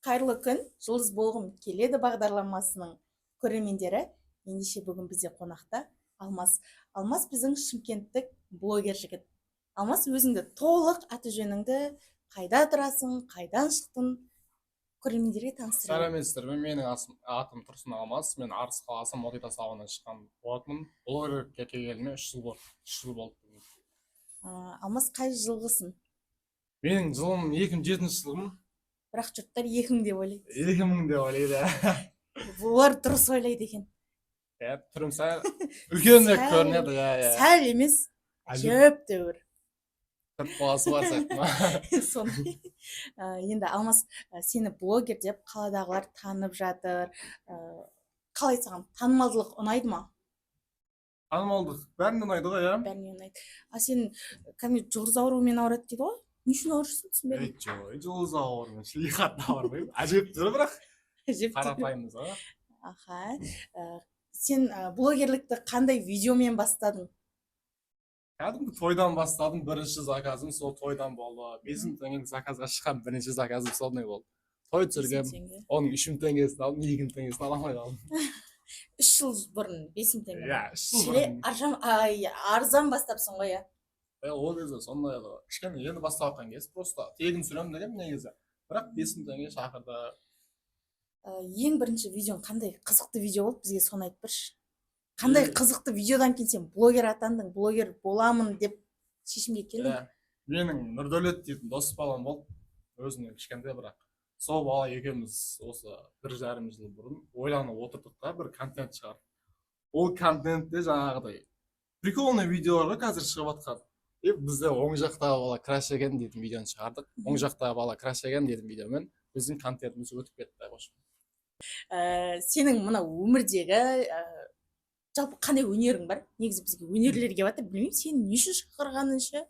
Қайырлы күн, жұлдыз болғым келеді бағдарламасының көрермендері. Ендеше бүгін бізде қонақта Алмас. Алмас біздің шымкенттік блогер жігіт. Алмас, өзіңді толық аты жөніңді, қайда тұрасың, қайдан шықтың, көрермендерге таныстырып. Сәлеметсіздер ме? Менің атым Тұрсын Алмас. Мен Арыс қаласы Мотитас ауылынан шыққан болатынмын. Блогерлікке келгеніме 3 жыл болды. Алмас, қай жылғысың? Менің жылым 2007 жылғым. Бірақ жұрттар 2000 деп ойлайды. 2000 деп ойлайды. Олар дұрыс ойлайды екен. Түрім сәл үлкенірек көрінеді. Сәл емес, әжептәуір. Баласы бар сияқты. Сондай. Енді Алмас, сені блогер деп қаладағылар танып жатыр. Қалай саған танымалдылық ұнайды ма? Танымалдық бәріне ұнайды ғой, иә? Бәріне ұнайды. Сен кәдімгі жұлдыз ауруымен ауырады дейді ғой? Не үшін ауырсың, түсінбедім. Жоқ, жұлдыз ауруымен шілихатта ауырмаймын. Әжептәуір бірақ. Қарапайымыз ғой. Аха. Сен блогерлікті қандай видеомен бастадың? Кәдімгі тойдан бастадым, бірінші заказым сол тойдан болды. 5000 теңгелік заказға шыққан бірінші заказым сондай болды. Той түсіргем, оның 3000 теңгесін алдым, 2000 теңгесін ала алмай қалдым. 3 жыл бұрын 5000 теңге. Иә, 3 жыл бұрын. Арзан бастапсың ғой, иә? Ол кезде сондай еді. Кішкене енді бастап жатқан кез, просто тегін түсіремін дегем негізі. Бірақ 5000 теңге шақырды. Ең бірінші видеоң қандай қызықты видео болды, бізге соны айтып берші. Қандай қызықты видеодан кейін сен блогер атандың, блогер боламын деп шешімге келдің? Менің Нұрдәулет дейтін дос балам болды. Өзіне кішкентай бірақ. Сол бала екеуміз осы 1,5 жыл бұрын ойланып отырдық та бір контент шығардық. Ол контентте жаңағыдай прикольный видеолар қазір шығып жатқан. Бізде оң жақтағы бала краш екен дейтін видеоны шығардық. Оң жақтағы бала краш екен дейтін видеомен біздің контентіміз өтіп кетті. Сенің мына өмірдегі жалпы қандай өнерің бар? Негізі бізге өнерлер келіп жатыр, білмеймін, сені не үшін шақырғанын ше?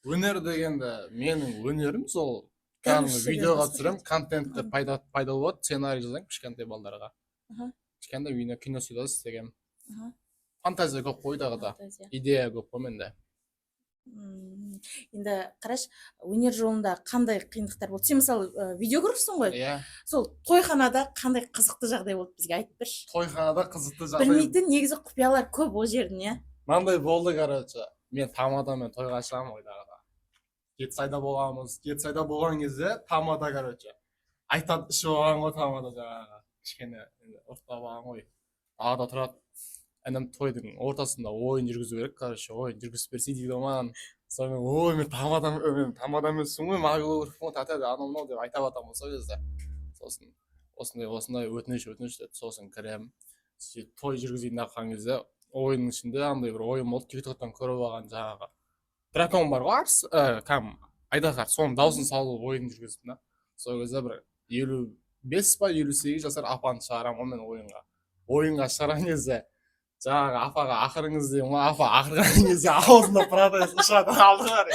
Өнер дегенде менің өнерім сол кәдімгі видеоға түсіремін, контентті пайда болады, сценарий жазамын кішкентай балаларға. Кішкентай кино сюжет істегем. Фантазия көп қойдағыда, идея көп қой менде. Енді қараш, өнер жолында қандай қиындықтар болды? Сен мысалы видеографсың ғой? Иә. Сол тойханада қандай қызықты жағдай болды, бізге айтып берші. Тойханада қызықты жағдай. Білмейтін негізі құпиялар көп ол жердің, иә? Мынандай болды, короче. Мен тамадамен тойға шығамын ойдағыда. Жетісайда боламыз. Жетісайда болған кезде тамада, короче. Айтады ішіп алған ғой тамада жаңағы. Кішкене ұрттап алған ғой. Ағада тұрады. Әнем тойдың ортасында ойын жүргізу керек, короче, ойын жүргізіп берсе дейді маған. Сонымен, ой, мен тамадамысың ғой, мағыл ұрып татады, анау деп айтап атамын сол кезде. Сосын, осындай өтініш деді, сосын кірем. Той жүргізейін аққан кезде, ойынның ішінде андай бір ойын болды, TikToктан көріп алған жаңағы. Дракон бар ғой, айдақар, соның даусын салып ойын жүргіздім да. Сол кезде бір 55 па 58 жасар апаны шығарамын мен ойынға. Ойынға шығарған кезде жаңағы апаға ақырыңыз деймін, апа ақырған кезде аузында продайс ұшады алды бар.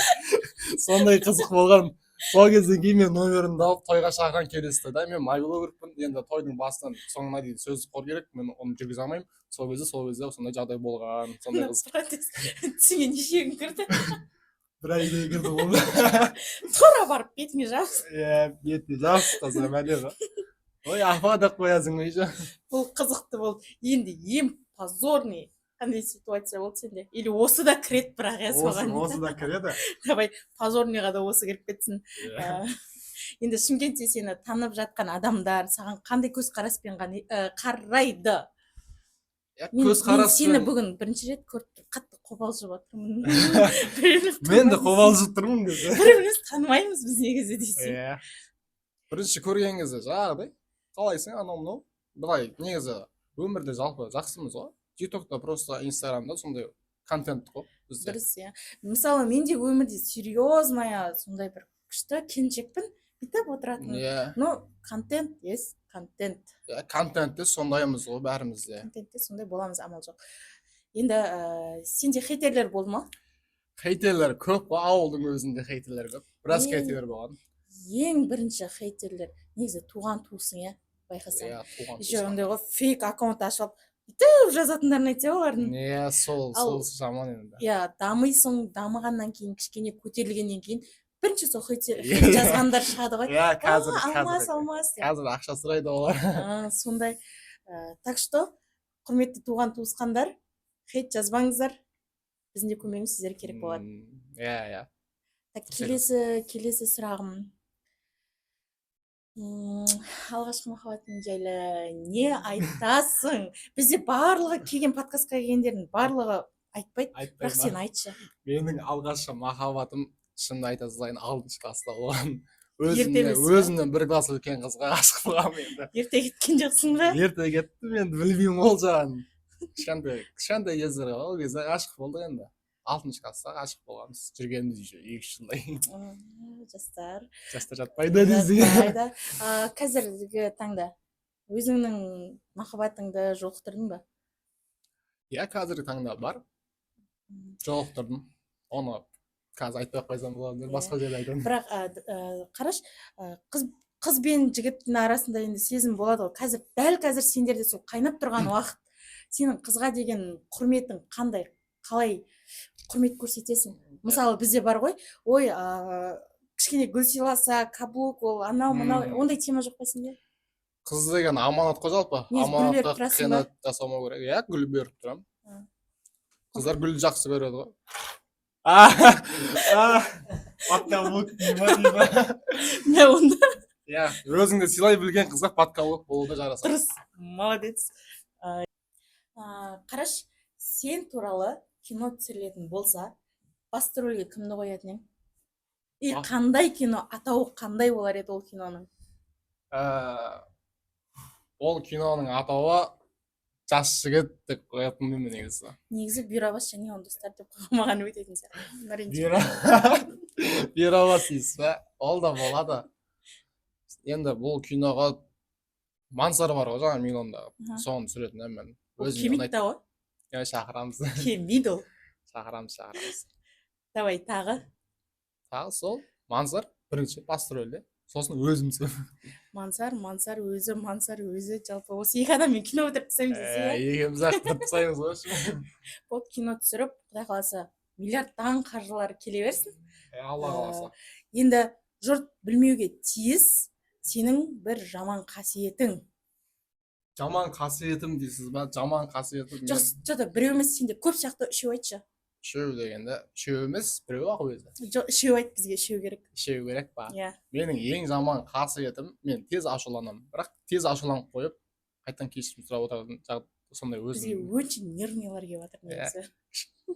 Сондай қызық болған. Сол кезден кейін мен номерімді алып тойға шақырған келесті да, мен майблогермін. Енді тойдың басынан соңына дейін сөз қор керек, мен оны жүргізе алмаймын. Сол кезде сондай жағдай болған, сондай қызық. Түсіңе неше күн кірді? Бір айдай кірді болды. Тура барып бетіңе жабыс. Бетіне жабыс қазір мәле ғой. Ой, апа да қоясың ғой. Бұл қызықты болды. Енді позорный қандай ситуация болды сенде? Или осы да кіреді бірақ соған? Осы да кіреді. Давай, позорныйға да осы кіріп кетсін. Енді Шымкентте сені танып жатқан адамдар саған қандай көзқараспен қарайды? Мен сені бүгін бірінші рет көріп қатты қобалжып отырмын. Мен де қобалжып тұрмын кезде. Бір-біріміз танымаймыз біз негізі десең. Бірінші көрген кезде жаңағыдай, қалайсың анау-мынау? Былай негізі өмірде жалпы жақсымыз ғой. TikTokта просто Инстаграмда сондай контент қой бізде. Дұрыс, иә. Мысалы, мен де өмірде серьезная сондай бір күшті келіншекпін, бүйтіп отыратын. Но контент есть, контент. Контентте сондаймыз ғой бәрімізде. Контентте сондай боламыз, амал жоқ. Енді сенде хейтерлер болды ма? Хейтерлер көп қой, ауылдың өзінде хейтерлер көп. Біраз хейтерлер болған. Ең бірінші хейтерлер негізі туған туысың, иә? Байқасаң. Еще ондай ғой, фейк аккаунт ашып бүйтіп жазатындарын айтса олардың. Сол жаман енді. Дамыйсың, дамығаннан кейін, кішкене көтерілгеннен кейін бірінші сол хит жазғандар шығады ғой. иә қазір Алмас деп. қазір ақша сұрайды олар. Сондай. Так что, құрметті туған туысқандар, хит жазбаңыздар. Біздің де көмегіміз сіздерге керек болады. Иә. Так, келесі сұрағым. Алғашқы махаббатың жайлы не айтасың? Бізде барлығы келген подкастқа келгендердің барлығы айтпайды, бірақ сен айтшы. Менің алғашқы махаббатым шынымды айта салайын 6-шы класста болған. Өзімнен бір класс үлкен қызға ғашық болғанмын енді. Ерте кеткен жоқсың ба? Ерте кеттім енді білмеймін ол жағын. Кішкентай кездер ол кезде ғашық болдық енді. 6-шы класста ғашық болғанбыз. Жүргеніміз еще 2-3 жылдай. Жастар жатпайды десең. Қазіргі таңда өзіңнің махаббатыңды жолықтырдың ба? Иә, қазіргі таңда бар. Жолықтырдым. Оны қазір айтпай ақ қойсам болады, басқа жерде айтамын. Бірақ қараш, қыз бен жігіттің арасында енді сезім болады ғой. Дәл қазір сендерде сол қайнап тұрған уақыт. Сенің қызға деген құрметің қандай? Қалай құрмет көрсетесің? Мысалы, бізде бар ғой, ой, кішкене гүл сыйласа, каблук, ол анау мынау, ондай тема жоқ па сенде? Қыз деген аманат қой жалпы. Аманатқа қиянат жасамау керек. Иә, гүл беріп тұрам. Қыздар гүл жақсы көреді ғой. Подкаблук дейма. Не онда? Иә, өзіңді сыйлай білген қызға подкаблук болуды жарасады. Дұрыс, молодец. Қараш, сен туралы кино түсірілетін болса, басты рөлге кімді қоятын ең? И қандай кино, атауы қандай болар еді ол киноның? Ол киноның атауы жас жігіт деп қоятын деймін негізі. Негізі Бұйрабас және он достар деп қоймаған өтетін сияқты. Бұйрабас дейсіз бе? Ол да болады. Енді бұл киноға Мансар бар ғой жаңа Милондағы. Соны түсіретін мен. Келмейді да ғой? Иә, шақырамыз. Келмейді ол. Шақырамыз. Давай, тағы? Тағы сол Мансар бірінші басты рөлде. Сосын өзім Мансар өзі, жалпы осы екі адаммен кино өтіріп тастаймыз десе. Екеуміз ақ өтіріп тастаймыз ғой. Бұл кино түсіріп, құдай қаласа, миллиардтаған қаржылар келе берсін. Алла қаласа. Енді жұрт білмеуге тиіс сенің бір жаман қасиетің. Жаман қасиетім дейсіз ба? Жаман қасиетім. Жоқ, біреу емес, сенде көп сияқты үшеу айтшы. Үшеу дегенде, үшеу емес, біреу ақ өзі. Жоқ, үшеу айт, бізге үшеу керек. Үшеу керек па? Иә. Менің ең жаман қасиетім, мен тез ашуланамын. Бірақ тез ашуланып қойып, қайтадан кешірім сұрап отыратын сондай өзім. Бізге өте нервныйлар келіп жатыр негізі.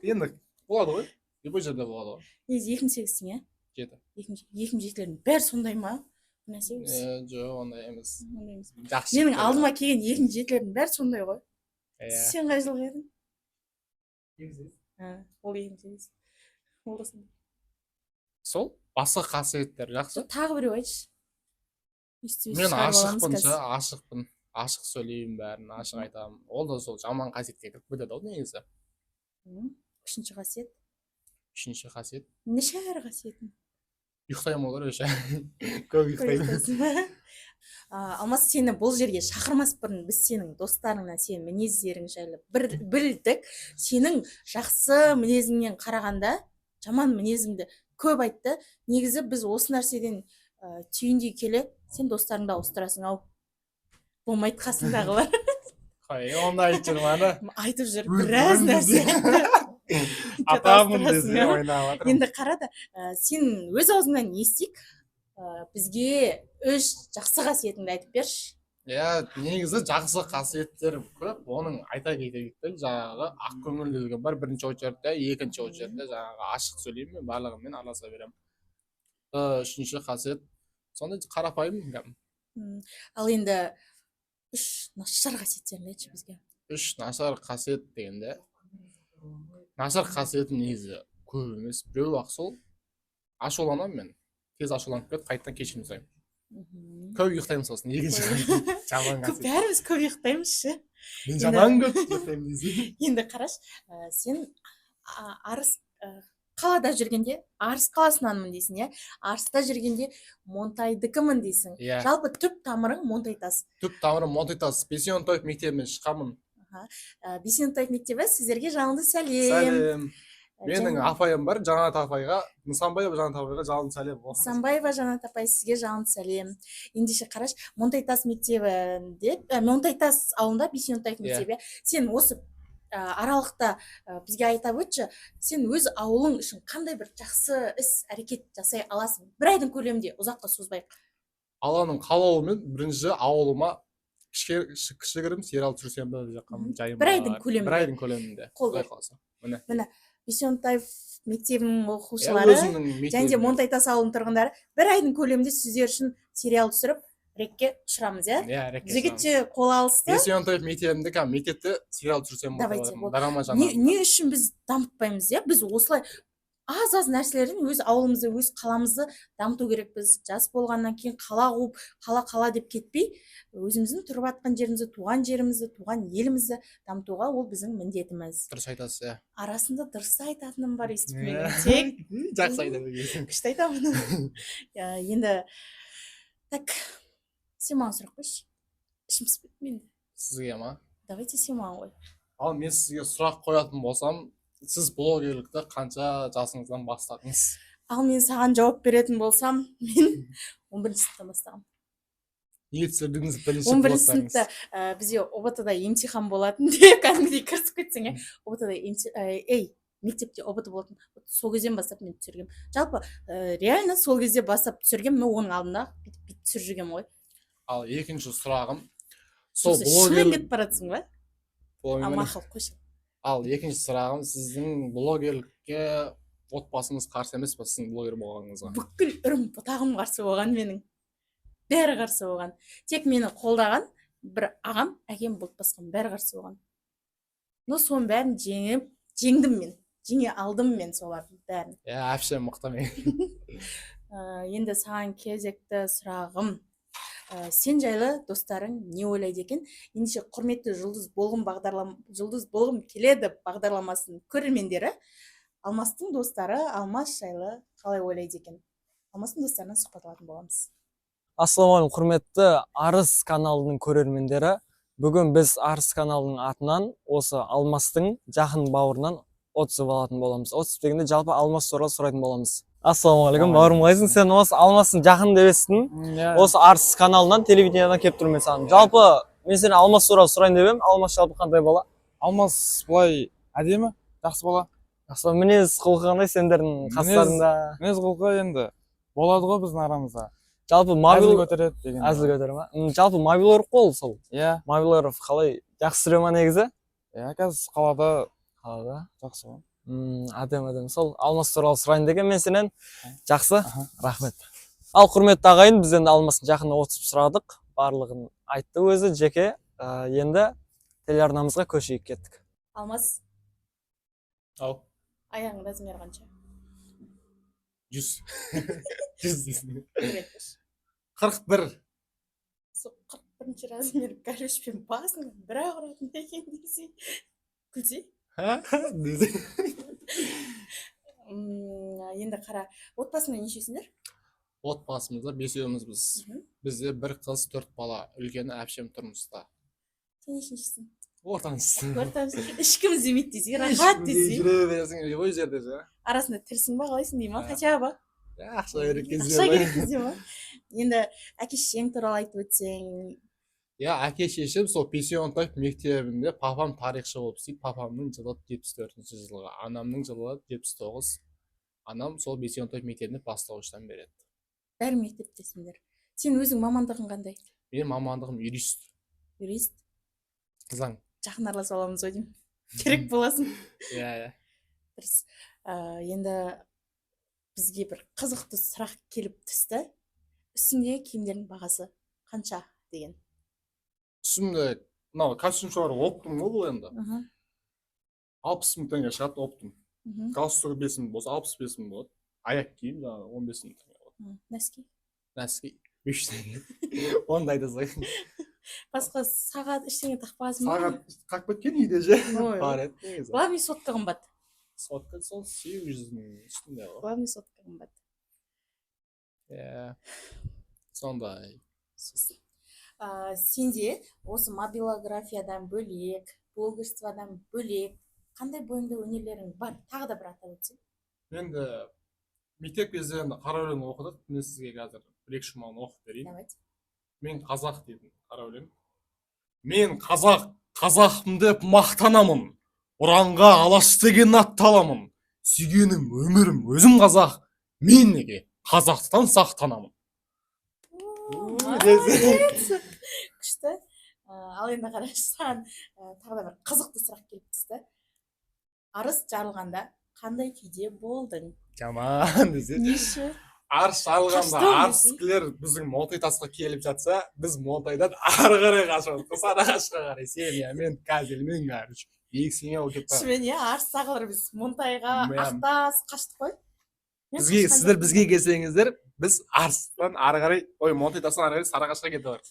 Енді болады ғой. Любой жерде болады ғой. Негізі 2008-сің, иә? 7. 2007-лердің бәрі сондай ма? Нәрсе емес. Жоқ, ондай емес. Жақсы. Менің алдыма келген 2007-лердің бәрі сондай ғой. Сен қай жылғы едің? 2008. Ол 2008. Ол да сондай. Сол басқа қасиеттер жақсы. Тағы біреу айтшы. Мен ашықпын. Ашық сөйлеймін бәрін, ашық айтамын. Ол да сол жаман қасиетке кіріп кетеді ау негізі. Үшінші қасиет. Үшінші қасиет. Неше қасиетің? Ұйықтаймын олар өше. Көп ұйықтаймын. Алмас, сені бұл жерге шақырмас бұрын біз сенің достарыңнан сенің мінездерің жайлы білдік. Сенің жақсы мінезіңнен қарағанда жаман мінезіңді көп айтты. Негізі біз осы нәрседен түйіндей келе сен достарыңды ауыстырасың ау. Болмайды қасыңдағылар. Қай, онда айтып жүр маны. Айтып жүр, біраз нәрсе айтты. Атамын десе ойнап жатыр. Енді қарады, сен өз аузыңнан естейік. Бізге 3 жақсы қасиетіңді айтып берші. Иә, негізі жақсы қасиеттер көп. Оның айта кетейік, жаңағы ақ көңілділігім бар. Бірінші очередте, екінші очередте жаңағы ашық сөйлеймін, мен барлығымен араласа беремін. Үшінші қасиет сондай қарапайым. Ал енді 3 нашар қасиеттерін айтшы бізге. 3 нашар қасиет дегенде, нашар қасиетім негізі көп емес. Біреу ақ сол ашуланамын мен. Тез ашуланып кетіп, қайтадан кешірім сұраймын. Көп ұйықтаймын сосын, екінші жаман қасиет. Бәріміз көп ұйықтаймыз ше. Мен жаман көп ұйықтаймын дейсің. Енді қараш, сен Арыс қалада жүргенде, Арыс қаласынанмын дейсің, иә? Арыста жүргенде Монтайдікімін дейсің. Жалпы түп тамырың Монтайтас. Түп тамырым Монтайтас. Бесентойып мектебінен шыққанмын. Бесентойып мектебі, сіздерге жалынды сәлем. Менің апайым бар, Жанат апайға, Нысанбаева Жанат апайға жалынды сәлем. Нысанбаева Жанат апай, сізге жалынды сәлем. Ендеше қараш, Монтайтас мектебінде, Монтайтас ауылында Бейсентай мектебі. Сен осы аралықта бізге айтап өтші, сен өз ауылың үшін қандай бір жақсы іс әрекет жасай аласың? Бір айдың көлемінде, ұзаққа созбайық. Алланың қалауымен бірінші ауылыма кішігірім сериал түсірсем бе деп жатқан жайым бір айдың бар. көлемінде. Бір айдың көлемінде. Қолды. Құдай қаласа. Міне, Бейсентаев мектебінің оқушылары және де Монтайтас ауылының тұрғындары бір айдың көлемінде сіздер үшін сериал түсіріп, рекке ұшырамыз, иә? Иә, рекке. Жігітше қол алысты. Бейсентаев мектебінде мектепте сериал түсірсем Давайте. драма жанрында. Не үшін біз дамытпаймыз, иә? Біз осылай аз нәрселерден өз ауылымызды, өз қаламызды дамыту керекпіз. Жас болғаннан кейін қала қуып, қала деп кетпей, өзіміздің тұрып жатқан жерімізді, туған жерімізді, туған елімізді дамытуға ол біздің міндетіміз. Дұрыс айтасыз, иә. Арасында дұрыс айтатыным бар, естіп менің тек. Жақсы айтады екенсің. Күшті айтамын. Енді, так, сен маған сұрақ қойшы. Ішім піспеді менде. Сізге ма? Давайте сен маған қой. Ал мен сізге сұрақ қоятын болсам, сіз блогерлікті қанша жасыңыздан бастадыңыз? Ал мен саған жауап беретін болсам, мен 11 сыныптан бастағам. Не түсірдіңіз бірінші 11 сыныпта бізде ОБТ-да емтихан болатын деп кәдімгідей кірісіп кетсең, ОБТ-да мектепте ОБТ болатын. Сол кезден бастап мен түсіргем. Жалпы реально сол кезде бастап түсіргем, мен оның алдында бүйтіп түсіріп жүргем ғой. Ал екінші сұрағым, сол шынымен кетіп баратсың ба? Мақұл, қойшы. Ал екінші сұрағым, сіздің блогерлікке отбасыңыз қарсы емес па, сіздің блогер болғаныңызға? Бүкіл үрім бұтағым қарсы болған менің. Бәрі қарсы болған. Тек мені қолдаған бір ағам, әкем болып басқан, бәрі қарсы болған. Но соның бәрін жеңдім мен. Жеңе алдым мен солардың бәрін. Әпше мықты мен. Енді саған кезекті сұрағым. Сен жайлы достарың не ойлайды екен? Ендеше құрметті жұлдыз болғым келеді бағдарламасының көрермендері, Алмастың достары Алмас жайлы қалай ойлайды екен? Алмастың достарынан сұхбат алатын боламыз. Ассалаумағалейкум, құрметті Арыс каналының көрермендері. Бүгін біз Арыс каналының атынан осы Алмастың жақын бауырынан отзыв алатын боламыз. Отзыв дегенде жалпы Алмас туралы сұрайтын боламыз. Ассалаумағалейкум, бауырым қалайсың? Сен осы Алмастың жақын деп естідім. Осы Арыс каналынан, телевидениедан келіп тұрмын мен саған. Жалпы мен сені Алмас туралы сұрайын деп едім. Алмас жалпы қандай бала? Алмас былай әдемі, жақсы бала. Жақсы, мінез құлқы қандай сендердің қастарында? Мінез құлқы енді болады ғой біздің арамызда. Жалпы әзіл көтереді деген. Әзіл көтере ма? Жалпы мобилер қол сол. Иә. Мобилер қалай? Жақсы жүре ма негізі? Иә, қазір қалада жақсы ғой. Әдем. Сол Алмас туралы сұрайын деген мен сенен. Жақсы? Рахмет. Ал құрметті ағайын, біз енді Алмастың жақында отзыв сұрадық. Барлығын айтты өзі жеке. Енді телеарнамызға көшейік кеттік. Алмас. Ау. Аяғың размері қанша? 100. 100 дейсің. 41. Сол 41-ші размер кәлішпен басын бір ағыратын екен десе. Күлсе? Енді қара, отбасында нешесіңдер? Отбасымызда 5-еуміз біз. Бізде 1 қыз 4 бала. Үлкені әпшем тұрмыста. Сен нешіншісің? Ортаншысы. Ешкім іздемейді дейсің, рахат дейсің. Жүре бересің, ой жерде же. Арасында тірсің ба, қалайсың дей ма, хотя ба? Ақша керек кезде. Ақша керек кезде ма? Енді әке-шешең туралы айтып өтсең. Әке-шешем сол Бейсентай мектебінде папам тарихшы болып істейді. Папамның жылы 74-ші жылғы, анамның жылы 79. Анам сол Бейсентай мектебінде бастауыштан береді. Бәрі мектептесіңдер. Сен өзің мамандығың қандай? Менің мамандығым юрист. Юрист? Заң. Жақын араласып аламыз ғой деймін. Керек боласың. Иә. Дұрыс. Енді бізге бір қызықты сұрақ келіп түсті. Үстіңдегі киімдердің бағасы қанша деген? Үстімде мынау костюмшылар оптым ғой бұл енді. 60 мың теңге шығады оптым. Галстугы 5 мың болса 65 мың болады. Аяқ киім жаңағы 15 мың теңге болады. Нәски 3 теңге. Ондайды зайын. Басқа сағат ештеңе тақпағансың ба? Сағат қақ кеткен үйде же. Бар еді. Главный сотка қымбат. Сотка сол 800 мың үстінде ғой. Главный сотка қымбат. Иә. Сондай. Сенде осы мобилографиядан бөлек, блогерстводан бөлек қандай бойыңда өнерлерің бар? Тағы да бір атап өтсең. Енді мектеп кезде енді қара өлең оқыдық. Мен сізге қазір бір-екі шумағын оқып берейін. Давайте. Мен қазақ дейтін қара өлең. Мен қазақпын деп мақтанамын. Ұранға алаш деген атты аламын. Сүйгенім өмірім өзім қазақ. Мен неге қазақтан сақтанамын. Молодец. Күшті. Ал енді қарашы, саған тағы да бір қызықты сұрақ келіп түсті. Арыс жарылғанда қандай күйде болдың? Жаман десе. Неше? Арыс жарылғанда Қашты арыскілер біздің Монтай тасқа келіп жатса, біз Монтайдан ары қарай қашамыз. Сарыағашқа қарай. Сен, мен қазір, мен короче. Сеңе ол кетті. Шымен Арыстағылар біз Монтайға Ақтас қаштық қой. Сіздер бізге келсеңіздер, біз Арыстан ары қарай, Монтай тастан ары қарай Сарыағашқа кетіп бар.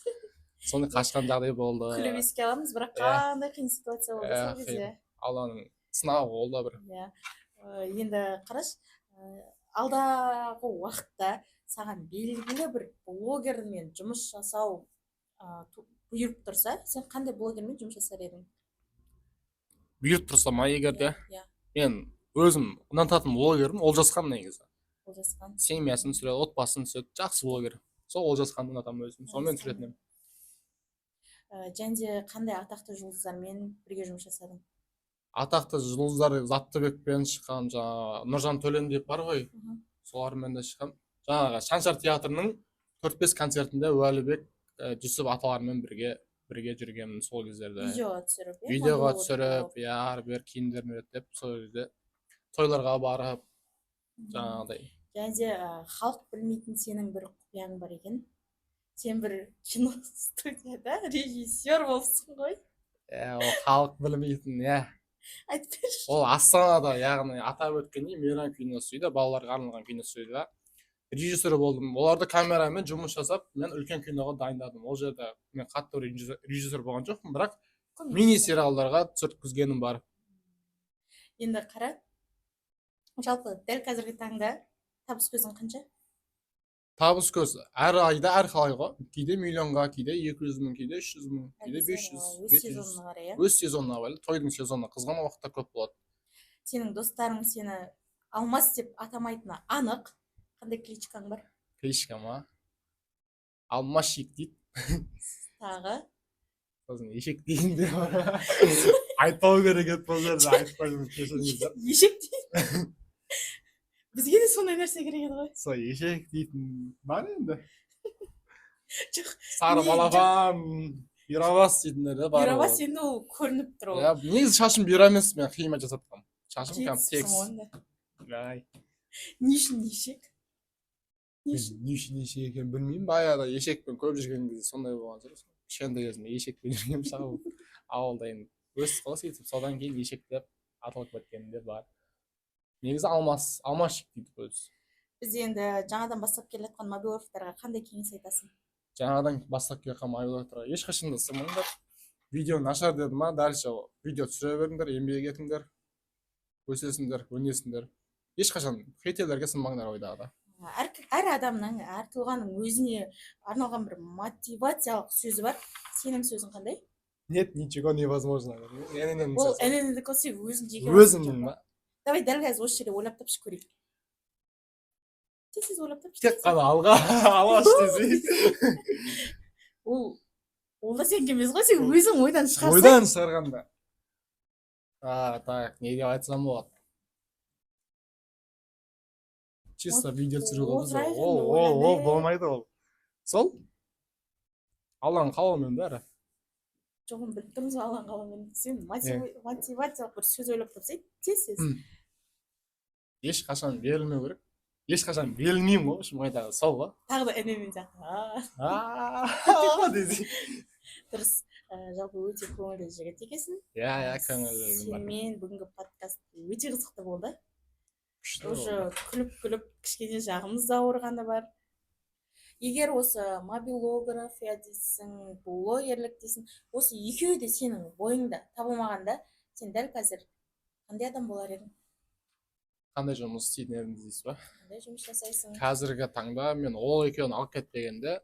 Сондай қашқан жағдай болды. Күліп еске аламыз, бірақ қандай қиын ситуация болды сол кезде. Алланың сынағы болды бір. Енді қараш, алдағы уақытта саған белгілі бір блогермен жұмыс жасау бұйырып тұрса, сен қандай блогермен жұмыс жасар едің? Бұйырып тұрса ма егерде? Мен өзім ұнататын блогерім Олжасхан негізі. Олжасхан. Семьясын түсіреді, отбасын түсіреді, жақсы блогер. Сол Олжасханды ұнатамын өзім. Сонымен түсіретінім. Және қандай атақты жұлдыздармен бірге жұмыс жасадың? Атақты жұлдыздар Заттыбекпен шыққан, жаңағы Нұржан Төлен деп бар ғой. Солармен де шыққам. Жаңағы Шаншар театрының 4-5 концертінде Уәлібек, Жүсіп аталармен бірге жүргенмін сол кездерде. Видеоға түсіріп, ары-бері киімдерін реттеп, сол кезде тойларға барып, жаңағыдай. Және халық білмейтін сенің бір құпияң бар екен. Сен бір кино студияда режиссер болсың ғой. Ол халық білмейтін, Айтып берші. Ол Астанада, яғни атап өткендей Мейрам киностудияда, балаларға арналған киностудияда режиссер болдым. Оларды камерамен жұмыс жасап, мен үлкен киноға дайындадым. Ол жерде мен қатты режиссер болған жоқпын, бірақ мини-сериалдарға түсірткізгенім бар. Енді қара, жалпы дәл қазіргі таңда табыс көзің қанша? Табыс көз әр айда әр қалай ғой. Кейде миллионға, кейде 200 мың, кейде 300 мың, кейде 500, 700. Өз сезонына байлы, тойдың сезонына қызған уақытта көп болады. Сенің достарың сені Алмас деп атамайтыны анық. Қандай кличкаң бар? Кличка ма? Алмашик дейді. Тағы? Сосын ешек дейін де бар. Айтпау керек еді бұл жерде, айтпаймын, кешіріңіздер. Ешек дейін? Бізге де сондай нәрсе керек еді ғой. Сол ешек дейтін бар енді. Жоқ. Сары балапан, бұйрабас дейтіндер де бар. Бұйрабас енді ол көрініп тұр ол. Негізі шашым бұйра емес, мен қима жасатқам. Шашым кәм текс. Не үшін ешек? Не үшін ешек екен білмеймін. Баяғыда ешекпен көп жүрген кезде сондай болған шығар. Кішкентай кезімде ешекпен жүргенмін шағыл. Ауылда енді өсіп қала сөйтіп, содан кейін ешек деп аталып кеткенде бар. Негізі Алмашик дейді өзі. Біз енді жаңадан бастап келе жатқан мобиловтарға қандай кеңес айтасың? Жаңадан бастап келе жатқан мобиловтарға ешқашан да сырмаңдар. Видео нашар деді ма, дальше видео түсіре беріңдер, еңбек етіңдер, өсесіңдер, өнесіңдер. Ешқашан хейтерлерге сынбаңдар ойдағыда. Әр адамның, әр тұлғаның өзіне арналған бір мотивациялық сөзі бар. Сенің сөзің қандай? Нет, ничего невозможно. Ол әненедік олсек өзің жеке. Өзімнің ма? Давай дәл қазір осы жерде ойлап тапшы көрейік. Тез ойлап тапшы. Тек қана алғаш десей. Ол да сен кемес ғой, сен өзің ойдан шығарсың. Ойдан шығарғанда. Так, не деп айтсам болады. Чисто видео түсіру қылды. Ол болмайды ол. Сол? Алланың қалауымен бәрі. Жоғын біліп тұрмыз алланың қалауымен. Сен мотивациялық бір сөз ойлап тапсай, тез. Ешқашан берілмеу керек. Ешқашан берілмеймін ғой, шын айтады. Сол ғой. Тағы да әнемен сияқты. Дұрыс. Жалпы өте көңілді жігіт екенсің. Көңілді. Сенімен бүгінгі подкаст өте қызықты болды. Уже күліп кішкене жағымыз да ауырғаны бар. Егер осы мобилография дейсің, блогерлік дейсің, осы екеуі де сенің бойыңда табылмағанда, сен дәл қазір қандай адам болар едің? Қандай жұмыс істейтін едіңіз дейсіз ба? Қандай жұмыс жасайсың? Қазіргі таңда мен ол екеуін алып кетпегенде,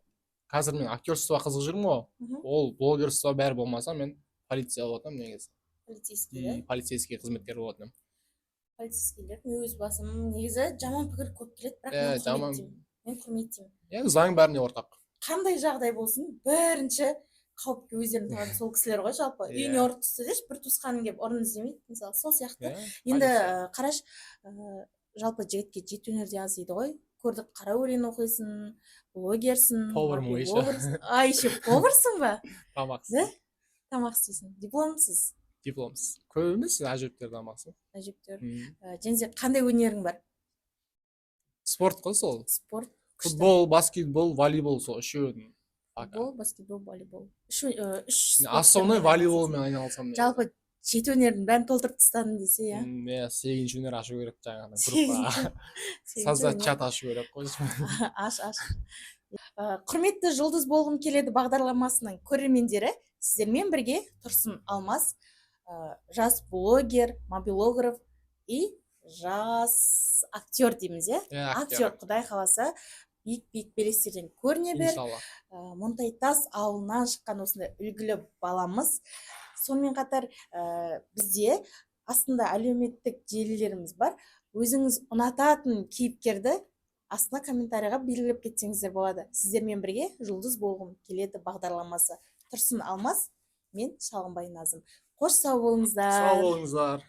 қазір мен актерствоға қызық жүрмін ғой. Ол блогерство бәрі болмаса, мен полиция болатам негізі. полицейский полицейский қызметкер болатын едім. полицейскийлер мен өз басым негізі жаман пікір көп келеді бірақ жаман. мен құрметтеймін Енді заң бәріне ортақ. қандай жағдай болсын бірінші қауіпке өздерін тығады сол кісілер ғой жалпы үйіне ұрып түсті деші бір туысқаның келіп ұрын іздемейді мысалы сол сияқты енді қараш жалпы жігітке жеті өнерде аз дейді ғой көрдік қара өлең оқисың блогерсің а еще поварсың ба Тамақ. да тамақ істейсің дипломсыз Дипломсыз. Көп емес, әжептәуір тамақсың. әжептәуір және де қандай өнерің бар Спорт қой сол. спорт Футбол, баскетбол, волейбол сол үшеуін. футбол баскетбол волейбол үш Основной волейболмен айналысамын. жалпы жеті өнердің бәрін толтырып тастадым десе иә Мен сегізінші өнер ашу керек жаңағыдан группа. Создать чат ашу керек қой. аш құрметті жұлдыз болғым келеді бағдарламасының көрермендері сіздермен бірге Тұрсын Алмас жас блогер мобилограф и жас актер дейміз актер құдай қаласа биік белестерден көріне бер Монтайтас ауылынан шыққан осындай үлгілі баламыз сонымен қатар бізде астында әлеуметтік желілеріміз бар өзіңіз ұнататын кейіпкерді астына комментарийға белгілеп кетсеңіздер болады сіздермен бірге жұлдыз болғым келеді бағдарламасы Тұрсын Алмас мен Шалғынбай Назым қош сау болыңыздар Сау болыңыздар.